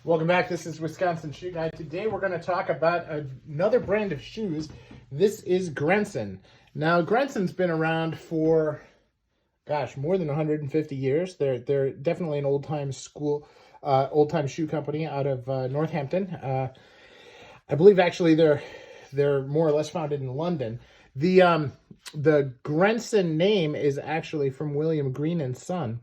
Welcome back. This is Wisconsin Shoe Guy. Today we're going to talk about another brand of shoes. This is Grenson. Now, Grenson's been around for, gosh, more than 150 years. They're definitely an old-time shoe company out of Northampton. I believe actually they're more or less founded in London. The Grenson name is actually from William Green and Son,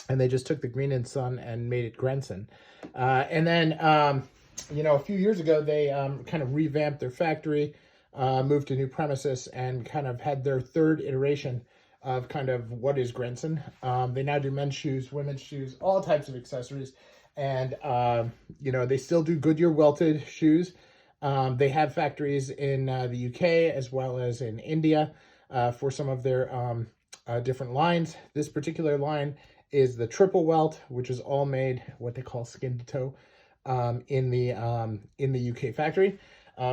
and they just took the Green and Son and made it Grenson. And then, a few years ago, they kind of revamped their factory, moved to new premises, and kind of had their third iteration of kind of what is Grenson. They now do men's shoes, women's shoes, all types of accessories. And, they still do Goodyear welted shoes. They have factories in the UK as well as in India for some of their different lines. This particular line is the triple welt, which is all made what they call skin to toe in the UK factory,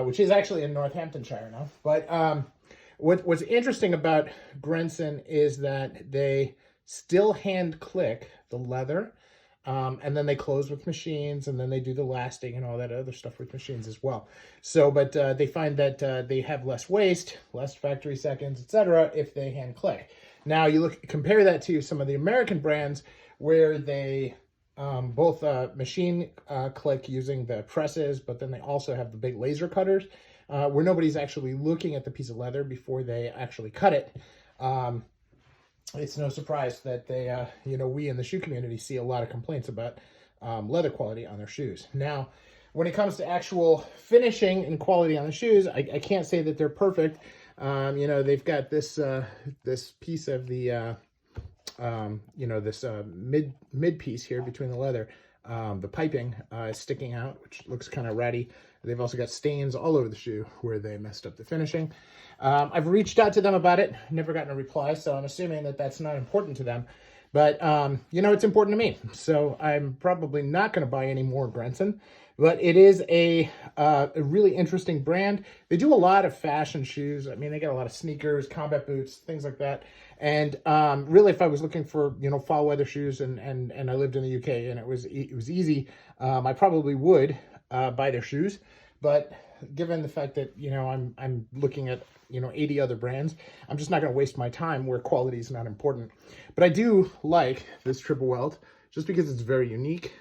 which is actually in Northamptonshire now. But what's interesting about Grenson is that they still hand click the leather, and then they close with machines, and then they do the lasting and all that other stuff with machines as well. So, but they find that they have less waste, less factory seconds, etc. if they hand click. Now you compare that to some of the American brands where they both machine click using the presses, but then they also have the big laser cutters where nobody's actually looking at the piece of leather before they actually cut it. It's no surprise that they, we in the shoe community see a lot of complaints about leather quality on their shoes. Now, when it comes to actual finishing and quality on the shoes, I can't say that they're perfect. They've got this this piece of the this mid piece here between the leather. The piping is sticking out, which looks kind of ratty. They've also got stains all over the shoe where they messed up the finishing. I've reached out to them about it, never gotten a reply, so I'm assuming that that's not important to them. But, it's important to me, so I'm probably not going to buy any more Grenson. But it is a really interesting brand. They do a lot of fashion shoes. I mean, they got a lot of sneakers, combat boots, things like that. And really, if I was looking for, fall weather shoes and I lived in the UK and it was easy, I probably would buy their shoes. But given the fact that, I'm looking at, 80 other brands, I'm just not going to waste my time where quality is not important. But I do like this triple welt just because it's very unique.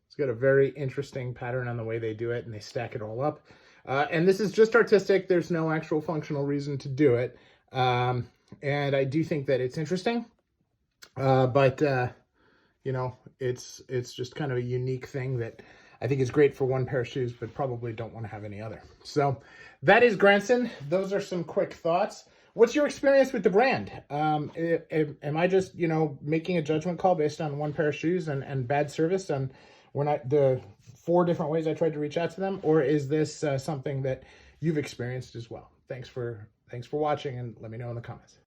It's got a very interesting pattern on the way they do it, and they stack it all up. And this is just artistic. There's no actual functional reason to do it. And I do think that it's interesting. But it's just kind of a unique thing that I think is great for one pair of shoes, but probably don't want to have any other. So that is Grenson. Those are some quick thoughts. What's your experience with the brand? Am I just, making a judgment call based on one pair of shoes and bad service on the 4 different ways I tried to reach out to them? Or is this something that you've experienced as well? Thanks for watching, and let me know in the comments.